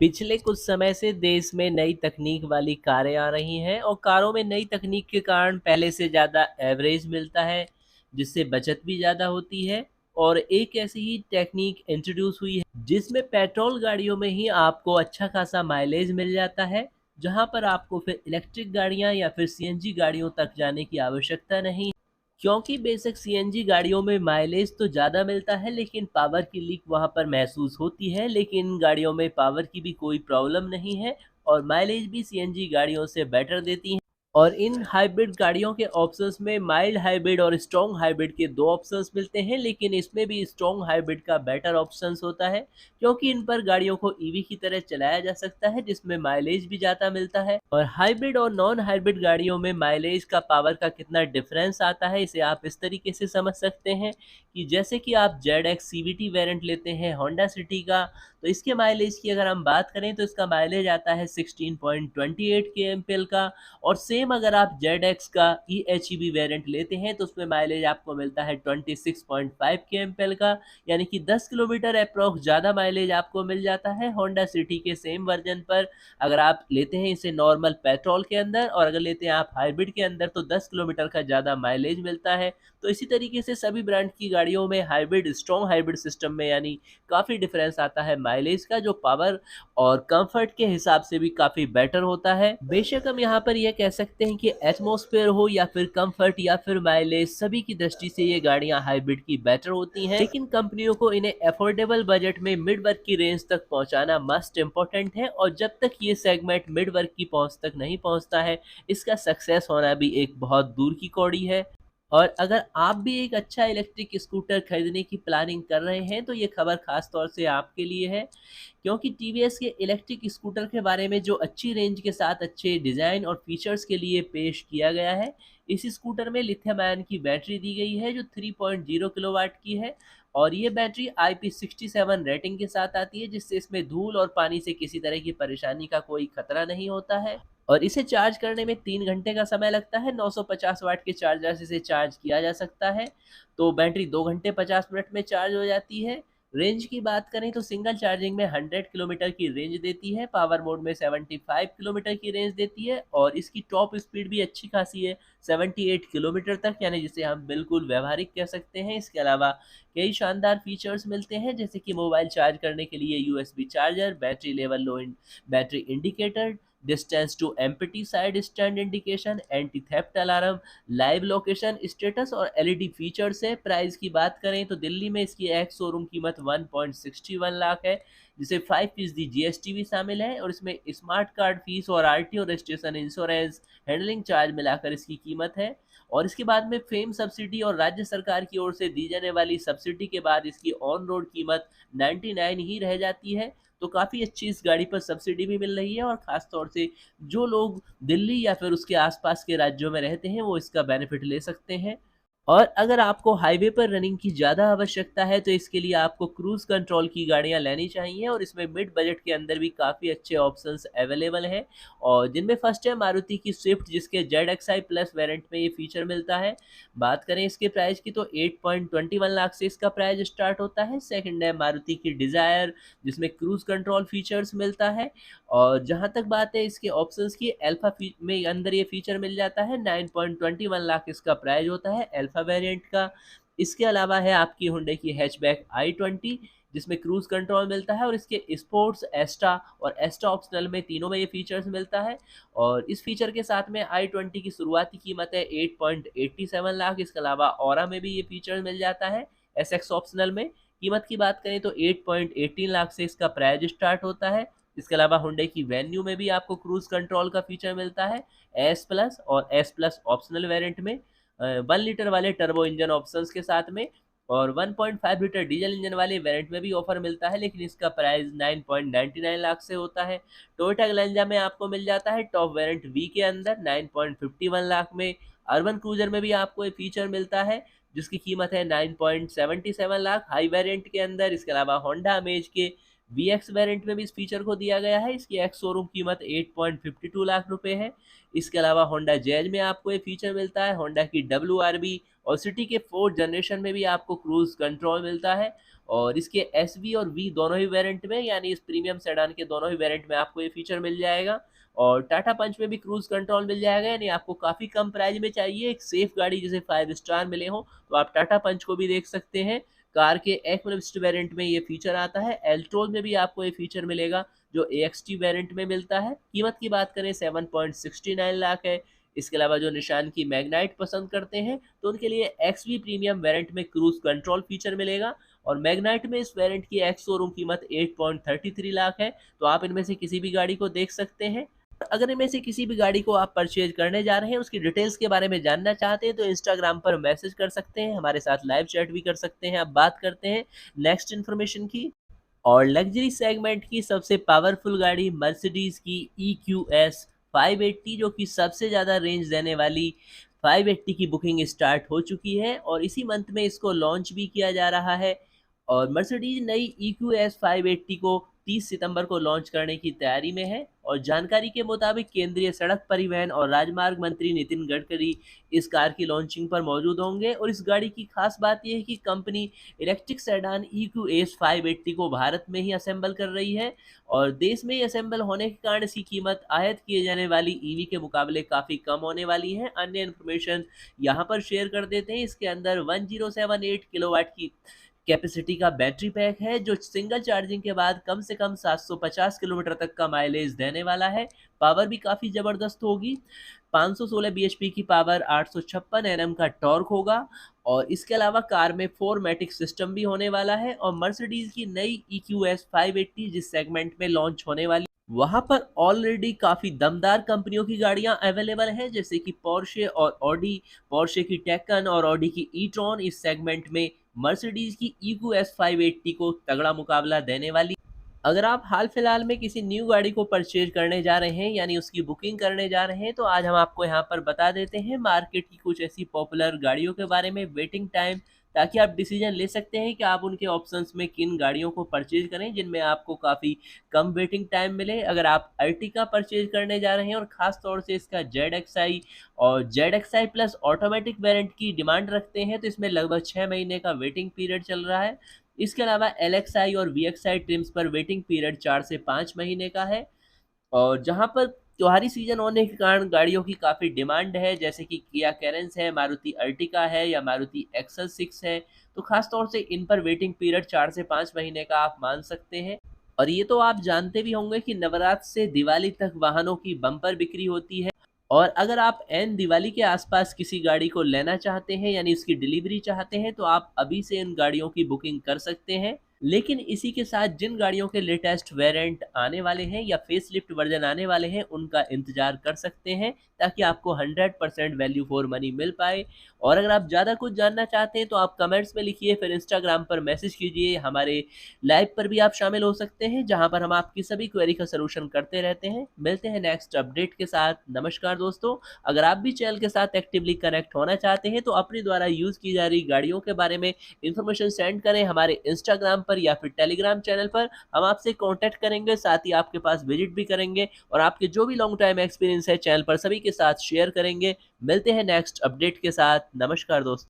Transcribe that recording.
पिछले कुछ समय से देश में नई तकनीक वाली कारें आ रही हैं और कारों में नई तकनीक के कारण पहले से ज़्यादा एवरेज मिलता है, जिससे बचत भी ज़्यादा होती है। और एक ऐसी ही टेक्निक इंट्रोड्यूस हुई है जिसमें पेट्रोल गाड़ियों में ही आपको अच्छा खासा माइलेज मिल जाता है, जहां पर आपको फिर इलेक्ट्रिक गाड़ियां या फिर सीएनजी गाड़ियों तक जाने की आवश्यकता नहीं, क्योंकि बेशक सीएनजी गाड़ियों में माइलेज तो ज़्यादा मिलता है लेकिन पावर की लीक वहाँ पर महसूस होती है, लेकिन इन गाड़ियों में पावर की भी कोई प्रॉब्लम नहीं है और माइलेज भी सीएनजी गाड़ियों से बेटर देती हैं। और इन हाइब्रिड गाड़ियों के ऑप्शंस में माइल्ड हाइब्रिड और स्ट्रॉन्ग हाइब्रिड के दो ऑप्शंस मिलते हैं, लेकिन इसमें भी स्ट्रॉन्ग हाइब्रिड का बेटर ऑप्शंस होता है, क्योंकि इन पर गाड़ियों को ईवी की तरह चलाया जा सकता है जिसमें माइलेज भी ज़्यादा मिलता है। और हाइब्रिड और नॉन हाइब्रिड गाड़ियों में माइलेज का पावर का कितना डिफरेंस आता है इसे आप इस तरीके से समझ सकते हैं कि जैसे कि आप ZX CVT वेरिएंट लेते हैं होंडा सिटी का, तो इसके माइलेज की अगर हम बात करें तो इसका माइलेज आता है 16.28 kmpl का। और सेम अगर आप ZX का EHEV वेरिएंट लेते हैं तो उसमें माइलेज आपको मिलता है 26.5 kmpl का, यानी कि 10 किलोमीटर अप्रॉक्स ज़्यादा माइलेज आपको मिल जाता है होंडा सिटी के सेम वर्जन पर। अगर आप लेते हैं इसे नॉर्मल पेट्रोल के अंदर और अगर लेते हैं आप हाइब्रिड के अंदर तो 10 किलोमीटर का ज़्यादा माइलेज मिलता है। तो इसी तरीके से सभी ब्रांड की गाड़ियों में हाइब्रिड स्ट्रॉन्ग हाइब्रिड सिस्टम में यानी काफ़ी डिफरेंस आता है माइलेज का, जो पावर और कंफर्ट के हिसाब से भी काफ़ी बेटर होता है। बेशक हम यहाँ पर यह कह सकते हैं कि एटमॉस्फेयर हो या फिर कंफर्ट या फिर माइलेज, सभी की दृष्टि से ये गाड़ियाँ हाइब्रिड की बेटर होती हैं, लेकिन कंपनियों को इन्हें अफोर्डेबल बजट में मिड वर्ग की रेंज तक पहुँचाना मस्ट इम्पोर्टेंट है। और जब तक ये सेगमेंट मिड वर्ग की पहुँच तक नहीं पहुँचता है, इसका सक्सेस होना भी एक बहुत दूर की कौड़ी है। और अगर आप भी एक अच्छा इलेक्ट्रिक स्कूटर खरीदने की प्लानिंग कर रहे हैं तो ये खबर खास तौर से आपके लिए है, क्योंकि टीवीएस के इलेक्ट्रिक स्कूटर के बारे में जो अच्छी रेंज के साथ अच्छे डिज़ाइन और फीचर्स के लिए पेश किया गया है। इस स्कूटर में लिथियम आयन की बैटरी दी गई है जो 3.0 किलोवाट की है और ये बैटरी IP67 रेटिंग के साथ आती है, जिससे इसमें धूल और पानी से किसी तरह की परेशानी का कोई खतरा नहीं होता है। और इसे चार्ज करने में 3 घंटे का समय लगता है। 950 वाट के चार्जर से इसे चार्ज किया जा सकता है, तो बैटरी 2 घंटे 50 मिनट में चार्ज हो जाती है। रेंज की बात करें तो सिंगल चार्जिंग में 100 किलोमीटर की रेंज देती है, पावर मोड में 75 किलोमीटर की रेंज देती है और इसकी टॉप स्पीड भी अच्छी खासी है, 78 किलोमीटर तक, यानी जिसे हम बिल्कुल व्यावहारिक कह सकते हैं। इसके अलावा कई शानदार फीचर्स मिलते हैं, जैसे कि मोबाइल चार्ज करने के लिए USB charger, battery level low battery indicator, distance to empty side stand indication, anti theft alarm, live location status और LED फीचर्स है। प्राइस की बात करें तो दिल्ली में इसकी एक्स शोरूम कीमत 1.61 लाख है, जिसे 5% GST भी शामिल है और इसमें स्मार्ट कार्ड फीस और RTO registration insurance handling charge मिलाकर इसकी कीमत है। और इसके बाद में फेम सब्सिडी और राज्य सरकार की ओर से दी जाने वाली सब्सिडी के बाद इसकी ऑन रोड कीमत 99 ही रह जाती है। तो काफ़ी अच्छी इस गाड़ी पर सब्सिडी भी मिल रही है और ख़ास तौर से जो लोग दिल्ली या फिर उसके आसपास के राज्यों में रहते हैं वो इसका बेनिफिट ले सकते हैं। और अगर आपको हाईवे पर रनिंग की ज़्यादा आवश्यकता है तो इसके लिए आपको क्रूज़ कंट्रोल की गाड़ियाँ लेनी चाहिए और इसमें मिड बजट के अंदर भी काफ़ी अच्छे ऑप्शंस अवेलेबल हैं, और जिनमें फर्स्ट है मारुति की स्विफ्ट, जिसके ZXi प्लस वेरिएंट में ये फीचर मिलता है। बात करें इसके प्राइस की तो 8.21 लाख से इसका प्राइस स्टार्ट होता है। सेकंड है मारुति की डिज़ायर, जिसमें क्रूज़ कंट्रोल फीचर्स मिलता है। और जहाँ तक बात है इसके ऑप्शंस की, अल्फा में अंदर ये फीचर मिल जाता है, 9.21 लाख इसका प्राइस होता है अल्फा वेरिएंट का। इसके अलावा है आपकी हुंडई की हैचबैक i20, जिसमें क्रूज कंट्रोल मिलता है और इसके स्पोर्ट्स, एस्ट्रा और एस्ट्रा ऑप्शनल में तीनों में ये फीचर्स मिलता है। और इस फीचर के साथ में i20 की शुरुआती कीमत है 8.87 लाख। इसके अलावा ऑरा में भी ये फीचर मिल जाता है SX ऑप्शनल में। कीमत की बात करें तो 8.18 लाख से इसका प्राइस स्टार्ट होता है। इसके अलावा हुंडई की वेन्यू में भी आपको क्रूज कंट्रोल का फीचर मिलता है एस प्लस और एस प्लस ऑप्शनल वेरिएंट में, 1 लीटर वाले टर्बो इंजन ऑप्शंस के साथ में। और 1.5 लीटर डीजल इंजन वाले वेरिएंट में भी ऑफर मिलता है, लेकिन इसका प्राइस 9.99 लाख से होता है। टोयोटा ग्लेंजा में आपको मिल जाता है टॉप वेरिएंट वी के अंदर 9.51 लाख में। अर्बन क्रूजर में भी आपको ये फीचर मिलता है जिसकी कीमत है 9.77 लाख हाई वेरिएंट के अंदर। इसके अलावा होंडा अमेज के VX वेरिएंट में भी इस फीचर को दिया गया है। इसकी एक्स शोरूम कीमत 8.52 लाख रुपए है। इसके अलावा होंडा जैज में आपको ये फीचर मिलता है। होंडा की WRV और सिटी के 4th जनरेशन में भी आपको क्रूज कंट्रोल मिलता है। और इसके एसवी और वी दोनों ही वेरिएंट में, यानी इस प्रीमियम सेडान के दोनों ही वेरिएंट में आपको ये फीचर मिल जाएगा। और टाटा पंच में भी क्रूज़ कंट्रोल मिल जाएगा, यानी आपको काफ़ी कम प्राइस में चाहिए एक सेफ गाड़ी जिसे 5 स्टार मिले हों, तो आप टाटा पंच को भी देख सकते हैं। कार के एक्टिव वेरिएंट में ये फीचर आता है। एल्ट्रोज में भी आपको ये फीचर मिलेगा जो एक्सटी वेरिएंट में मिलता है। कीमत की बात करें 7.69 लाख है। इसके अलावा जो निशान की मैग्नाइट पसंद करते हैं तो उनके लिए एक्सवी प्रीमियम वेरिएंट में क्रूज कंट्रोल फीचर मिलेगा, और मैग्नाइट में इस वेरिएंट की एक्स शोरूम कीमत 8.33 लाख है। तो आप इनमें से किसी भी गाड़ी को देख सकते हैं। अगर इनमें से किसी भी गाड़ी को आप परचेज करने जा रहे हैं, उसकी डिटेल्स के बारे में जानना चाहते हैं, तो इंस्टाग्राम पर मैसेज कर सकते हैं, हमारे साथ लाइव चैट भी कर सकते हैं। अब बात करते हैं नेक्स्ट इन्फॉर्मेशन की। और लग्जरी सेगमेंट की सबसे पावरफुल गाड़ी मर्सिडीज की EQS 580, जो कि सबसे ज़्यादा रेंज देने वाली 580 की बुकिंग स्टार्ट हो चुकी है और इसी मंथ में इसको लॉन्च भी किया जा रहा है। और मर्सिडीज नई EQS 580 को 30 सितंबर को लॉन्च करने की तैयारी में है। और जानकारी के मुताबिक केंद्रीय सड़क परिवहन और राजमार्ग मंत्री नितिन गडकरी इस कार की लॉन्चिंग पर मौजूद होंगे। और इस गाड़ी की खास बात यह है कि कंपनी इलेक्ट्रिक सेडान EQS 580 को भारत में ही असेंबल कर रही है, और देश में ही असेंबल होने के कारण इसकी कीमत आयात किए जाने वाली ईवी के मुकाबले काफ़ी कम होने वाली है। अन्य इन्फॉर्मेशन यहाँ पर शेयर कर देते हैं। इसके अंदर 1078 किलोवाट की कैपेसिटी का बैटरी पैक है, जो सिंगल चार्जिंग के बाद कम से कम 750 किलोमीटर तक का माइलेज देने वाला है। पावर भी काफ़ी ज़बरदस्त होगी। 516 bhp की पावर, 856 Nm का टॉर्क होगा। और इसके अलावा कार में 4मैटिक सिस्टम भी होने वाला है। और मर्सिडीज की नई EQS 580 जिस सेगमेंट में लॉन्च होने वाली, वहां पर ऑलरेडी काफ़ी दमदार कंपनियों की गाड़ियां अवेलेबल हैं, जैसे कि पोर्शे और ऑडी। पोर्शे की टैकन और ऑडी की ई-ट्रॉन इस सेगमेंट में मर्सिडीज की EQS 580 को तगड़ा मुकाबला देने वाली। अगर आप हाल फिलहाल में किसी न्यू गाड़ी को परचेज करने जा रहे हैं, यानी उसकी बुकिंग करने जा रहे हैं, तो आज हम आपको यहाँ पर बता देते हैं मार्केट की कुछ ऐसी पॉपुलर गाड़ियों के बारे में, वेटिंग टाइम, ताकि आप डिसीजन ले सकते हैं कि आप उनके ऑप्शंस में किन गाड़ियों को परचेज करें जिनमें आपको काफ़ी कम वेटिंग टाइम मिले। अगर आप अर्टिका परचेज करने जा रहे हैं और ख़ास तौर से इसका ZXi और ZXi प्लस ऑटोमेटिक वेरिएंट की डिमांड रखते हैं, तो इसमें लगभग 6 महीने का वेटिंग पीरियड चल रहा है। इसके अलावा LXi और VXi ट्रिम्स पर वेटिंग पीरियड 4 से 5 महीने का है। और जहां पर त्योहारी सीजन होने के कारण गाड़ियों की काफ़ी डिमांड है, जैसे कि किया कैरेंस है, मारुति अर्टिका है या मारुति एक्सल 6 है, तो खास तौर से इन पर वेटिंग पीरियड 4 से 5 महीने का आप मान सकते हैं। और ये तो आप जानते भी होंगे कि नवरात्र से दिवाली तक वाहनों की बम्पर बिक्री होती है। और अगर आप एन दिवाली के आसपास किसी गाड़ी को लेना चाहते हैं, यानी उसकी डिलीवरी चाहते हैं, तो आप अभी से इन गाड़ियों की बुकिंग कर सकते हैं। लेकिन इसी के साथ जिन गाड़ियों के लेटेस्ट वेरिएंट आने वाले हैं या फेसलिफ्ट वर्जन आने वाले हैं, उनका इंतजार कर सकते हैं, ताकि आपको 100% वैल्यू फॉर मनी मिल पाए। और अगर आप ज़्यादा कुछ जानना चाहते हैं तो आप कमेंट्स में लिखिए, फिर इंस्टाग्राम पर मैसेज कीजिए। हमारे लाइव पर भी आप शामिल हो सकते हैं, जहां पर हम आपकी सभी क्वेरी का सलूशन करते रहते हैं। मिलते हैं नेक्स्ट अपडेट के साथ। नमस्कार दोस्तों। अगर आप भी चैनल के साथ एक्टिवली कनेक्ट होना चाहते हैं, तो अपने द्वारा यूज़ की जा रही गाड़ियों के बारे में इन्फॉर्मेशन सेंड करें हमारे इंस्टाग्राम पर या फिर टेलीग्राम चैनल पर। हम आपसे कांटेक्ट करेंगे, साथ ही आपके पास विजिट भी करेंगे और आपके जो भी लॉन्ग टाइम एक्सपीरियंस है चैनल पर सभी के साथ शेयर करेंगे। मिलते हैं नेक्स्ट अपडेट के साथ। नमस्कार दोस्तों।